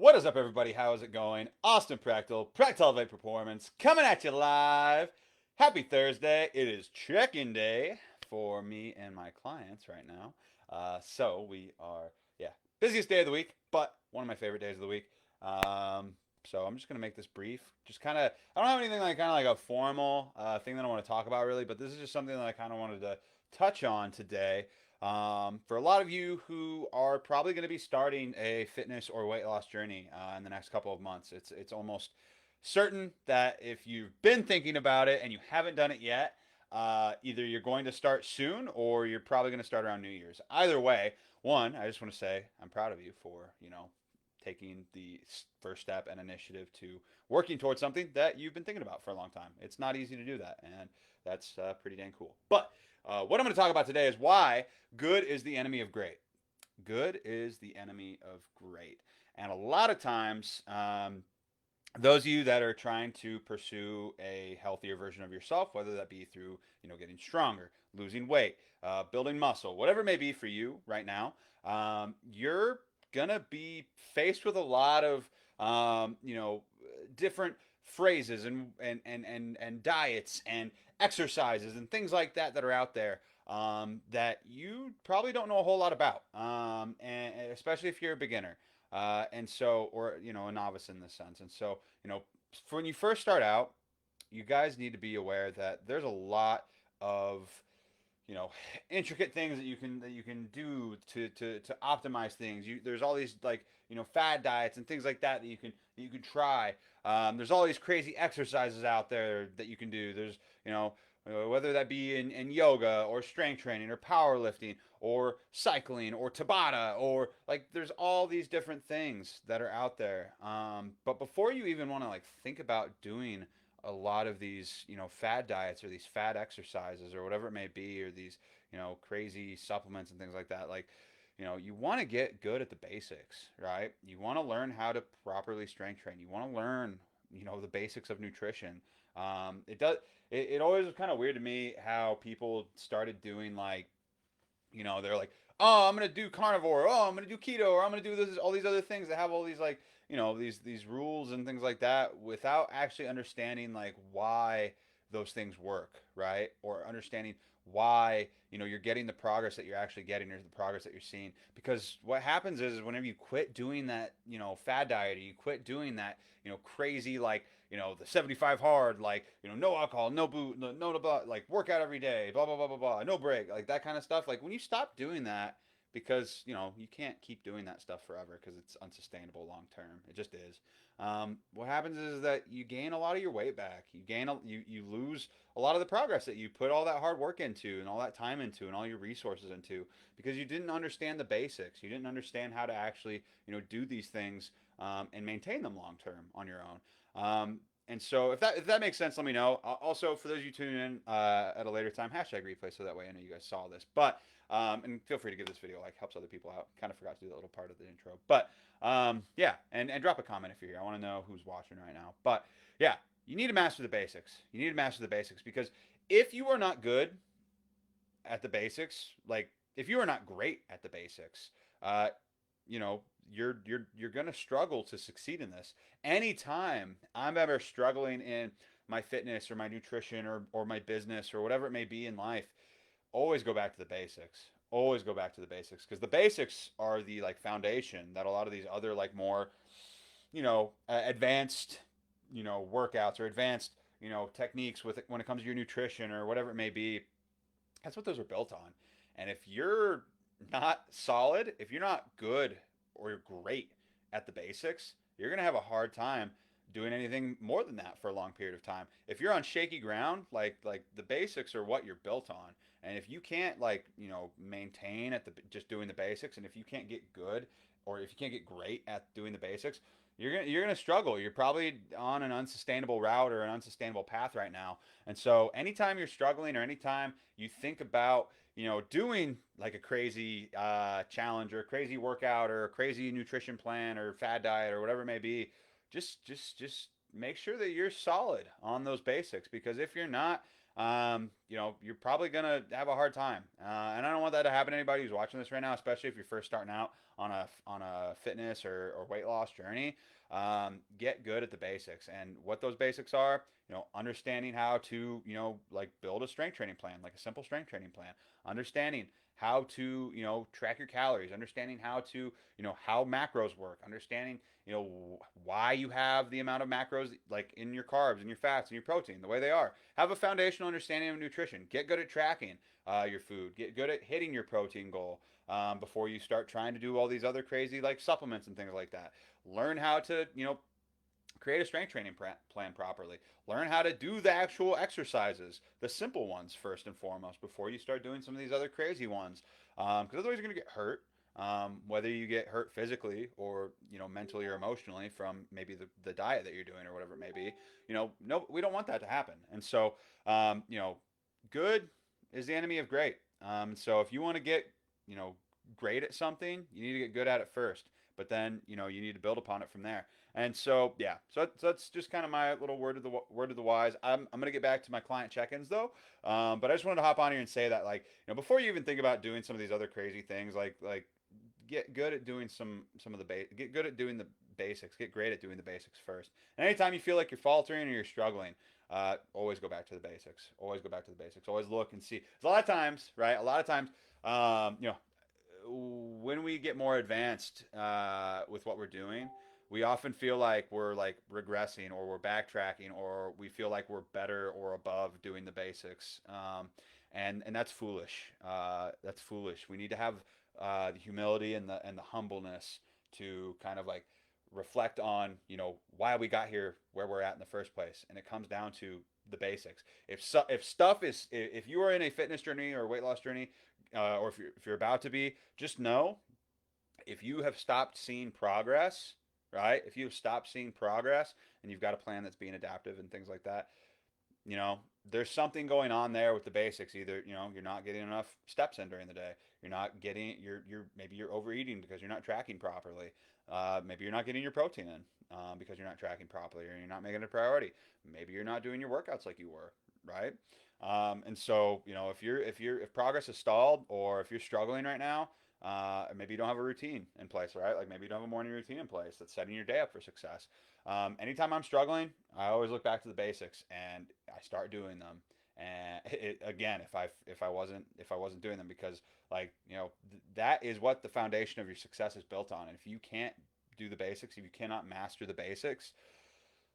What is up, everybody? How is it going? Austin prechtelevate Performance, coming at you live. Happy Thursday. It is check-in day for me and my clients right now. So we are, busiest day of the week, but one of my favorite days of the week. So I'm just gonna make this brief. Just kind of, I don't have anything like kind of like a formal thing that I want to talk about really, but this is just something that I kind of wanted to touch on today. For a lot of you who are probably going to be starting a fitness or weight loss journey in the next couple of months, it's almost certain that if you've been thinking about it and you haven't done it yet, either you're going to start soon or you're probably going to start around New Year's. Either way, one, I just want to say I'm proud of you for taking the first step and initiative to working towards something that you've been thinking about for a long time. It's not easy to do that, and that's pretty dang cool. But what I'm going to talk about today is why good is the enemy of great. Good is the enemy of great. And a lot of times, those of you that are trying to pursue a healthier version of yourself, whether that be through getting stronger, losing weight, building muscle, whatever it may be for you right now, you're gonna be faced with a lot of different phrases and diets and exercises and things like that that are out there that you probably don't know a whole lot about, and especially if you're a beginner, and so or a novice in this sense. And so for when you first start out, you guys need to be aware that there's a lot of you know intricate things that you can do to optimize things. There's all these like fad diets and things like that that you can try. There's all these crazy exercises out there that you can do. There's whether that be in yoga or strength training or powerlifting or cycling or Tabata, or like there's all these different things that are out there. But before you even want to like think about doing a lot of these fad diets or these fad exercises or whatever it may be, or these crazy supplements and things like that, like you want to get good at the basics, right? You want to learn how to properly strength train. You want to learn the basics of nutrition. It always was kind of weird to me how people started doing like they're like, oh, I'm gonna do carnivore, oh, I'm gonna do keto, or I'm gonna do this, all these other things that have all these like these rules and things like that, without actually understanding like why those things work, right? Or understanding why you're getting the progress that you're actually getting, or the progress that you're seeing. Because what happens is whenever you quit doing that fad diet, or you quit doing that crazy like the 75 hard, like no alcohol, no booze, no blah, like workout every day, blah blah blah blah blah, no break, like that kind of stuff. Like when you stop doing that, because you can't keep doing that stuff forever because it's unsustainable long term. It just is. What happens is that you gain a lot of your weight back. You lose a lot of the progress that you put all that hard work into and all that time into and all your resources into, because you didn't understand the basics. You didn't understand how to actually do these things and maintain them long term on your own. And so if that makes sense, let me know. Also, for those of you tuning in at a later time, hashtag replay, so that way I know you guys saw this. But and feel free to give this video like, helps other people out. Kind of forgot to do that little part of the intro, but yeah, and drop a comment if you're here. I want to know who's watching right now. But yeah, you need to master the basics. You need to master the basics, because if you are not good at the basics, like if you are not great at the basics, uh, you're gonna struggle to succeed in this. Anytime I'm ever struggling in my fitness or my nutrition or my business or whatever it may be in life, always go back to the basics. Always go back to the basics, because the basics are the like foundation that a lot of these other like more advanced workouts or advanced techniques with when it comes to your nutrition or whatever it may be. That's what those are built on. And if you're not solid, if you're not good or you're great at the basics, you're going to have a hard time doing anything more than that for a long period of time. If you're on shaky ground, like the basics are what you're built on. And if you can't like, maintain at the just doing the basics, and if you can't get good, or if you can't get great at doing the basics, you're gonna struggle. You're probably on an unsustainable route or an unsustainable path right now. And so anytime you're struggling, or anytime you think about doing like a crazy challenge or a crazy workout or a crazy nutrition plan or fad diet or whatever it may be, just make sure that you're solid on those basics. Because if you're not, you're probably gonna have a hard time. And I don't want that to happen to anybody who's watching this right now, especially if you're first starting out on a fitness or weight loss journey. Get good at the basics, and what those basics are, understanding how to, like build a strength training plan, like a simple strength training plan, understanding how to, track your calories, understanding how to, how macros work, understanding, why you have the amount of macros like in your carbs and your fats and your protein the way they are. Have a foundational understanding of nutrition. Get good at tracking your food. Get good at hitting your protein goal before you start trying to do all these other crazy like supplements and things like that. Learn how to, create a strength training plan properly. Learn how to do the actual exercises, the simple ones first and foremost, before you start doing some of these other crazy ones. Because otherwise you're going to get hurt. Whether you get hurt physically or mentally or emotionally from maybe the diet that you're doing or whatever it may be. No, we don't want that to happen. And so, good is the enemy of great. So if you want to get great at something, you need to get good at it first. But then you need to build upon it from there. And so yeah, so that's just kind of my little word of the wise. I'm gonna get back to my client check-ins though, but I just wanted to hop on here and say that like before you even think about doing some of these other crazy things like get good at doing some of the get good at doing the basics. Get great at doing the basics first. And anytime you feel like you're faltering or you're struggling, always go back to the basics. Always go back to the basics. Always look and see. A lot of times, right? A lot of times, when we get more advanced with what we're doing, we often feel like we're like regressing or we're backtracking or we feel like we're better or above doing the basics. And that's foolish. That's foolish. We need to have the humility and the humbleness to kind of like reflect on why we got here where we're at in the first place, and it comes down to the basics. If you are in a fitness journey or a weight loss journey, or if you're about to be, just know if you have stopped seeing progress, right? If you've stopped seeing progress and you've got a plan that's being adaptive and things like that, you know, there's something going on there with the basics. Either, you're not getting enough steps in during the day. Maybe you're overeating because you're not tracking properly. Maybe you're not getting your protein in because you're not tracking properly or you're not making it a priority. Maybe you're not doing your workouts like you were, right? And so, if progress is stalled or if you're struggling right now, maybe you don't have a routine in place, right? Like maybe you don't have a morning routine in place that's setting your day up for success. Anytime I'm struggling, I always look back to the basics and I start doing them. And again, if I wasn't doing them, because that is what the foundation of your success is built on. And if you can't do the basics, if you cannot master the basics,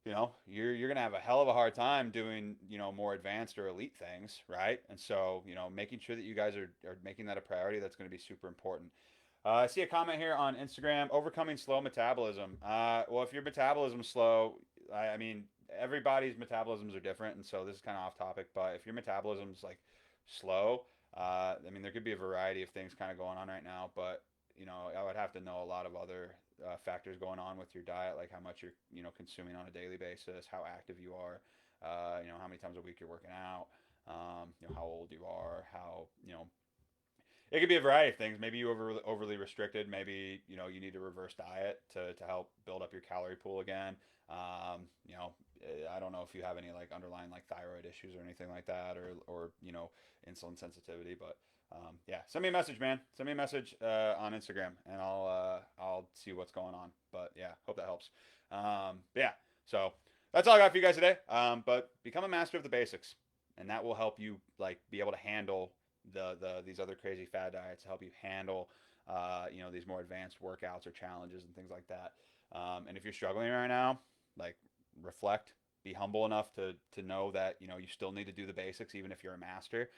you're gonna have a hell of a hard time doing more advanced or elite things, right? And so making sure that you guys are making that a priority, that's going to be super important. I see a comment here on Instagram: overcoming slow metabolism. Well, if your metabolism's slow, I mean everybody's metabolisms are different, and so this is kind of off topic, but if your metabolism's like slow, I mean there could be a variety of things kind of going on right now, but I would have to know a lot of other factors going on with your diet, like how much you're consuming on a daily basis, how active you are, how many times a week you're working out, how old you are, how it could be a variety of things. Maybe you overly restricted. Maybe you need to reverse diet to help build up your calorie pool again. I don't know if you have any like underlying like thyroid issues or anything like that, or insulin sensitivity. But yeah, send me a message, man. Send me a message on Instagram, and I'll see what's going on. But yeah, hope that helps. Yeah, so that's all I got for you guys today. But become a master of the basics, and that will help you like be able to handle these other crazy fad diets, to help you handle these more advanced workouts or challenges and things like that. And if you're struggling right now, like reflect, be humble enough to know that you still need to do the basics even if you're a master.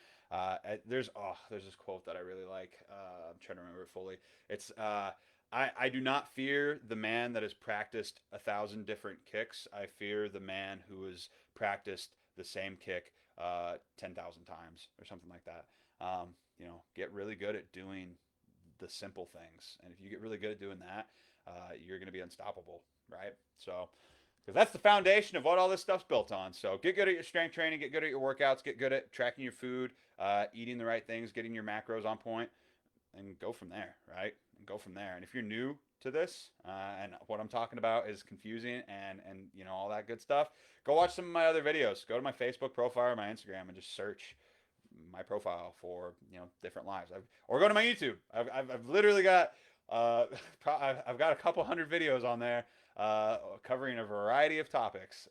There's this quote that I really like. I'm trying to remember it fully. It's I do not fear the man that has practiced 1,000 different kicks. I fear the man who has practiced the same kick 10,000 times or something like that. Get really good at doing the simple things, and if you get really good at doing that, you're going to be unstoppable, right? So, because that's the foundation of what all this stuff's built on. So get good at your strength training, get good at your workouts, get good at tracking your food, eating the right things, getting your macros on point, and go from there, right? And go from there. And if you're new to this, and what I'm talking about is confusing and all that good stuff, go watch some of my other videos. Go to my Facebook profile or my Instagram and just search my profile for different lives. Or go to my YouTube. I've literally got I've got a couple hundred videos on there covering a variety of topics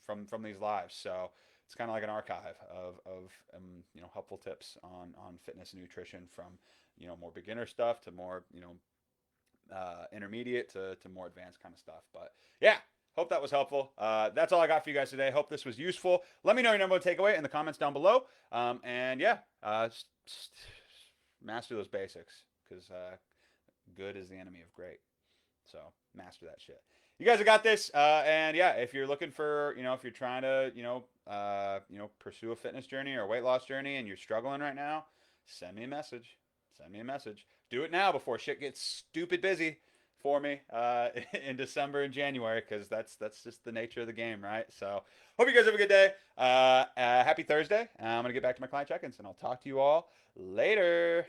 from these lives. So it's kind of like an archive of helpful tips on fitness and nutrition from more beginner stuff to more intermediate to more advanced kind of stuff. But yeah, hope that was helpful. That's all I got for you guys today. Hope this was useful. Let me know your number one takeaway in the comments down below. And yeah, master those basics because good is the enemy of great. So master that shit. You guys have got this. And yeah, if you're looking for, if you're trying to, pursue a fitness journey or a weight loss journey and you're struggling right now, send me a message. Send me a message. Do it now before shit gets stupid busy for me in December and January, because that's just the nature of the game, right? So hope you guys have a good day. Happy Thursday. I'm going to get back to my client check-ins, and I'll talk to you all later.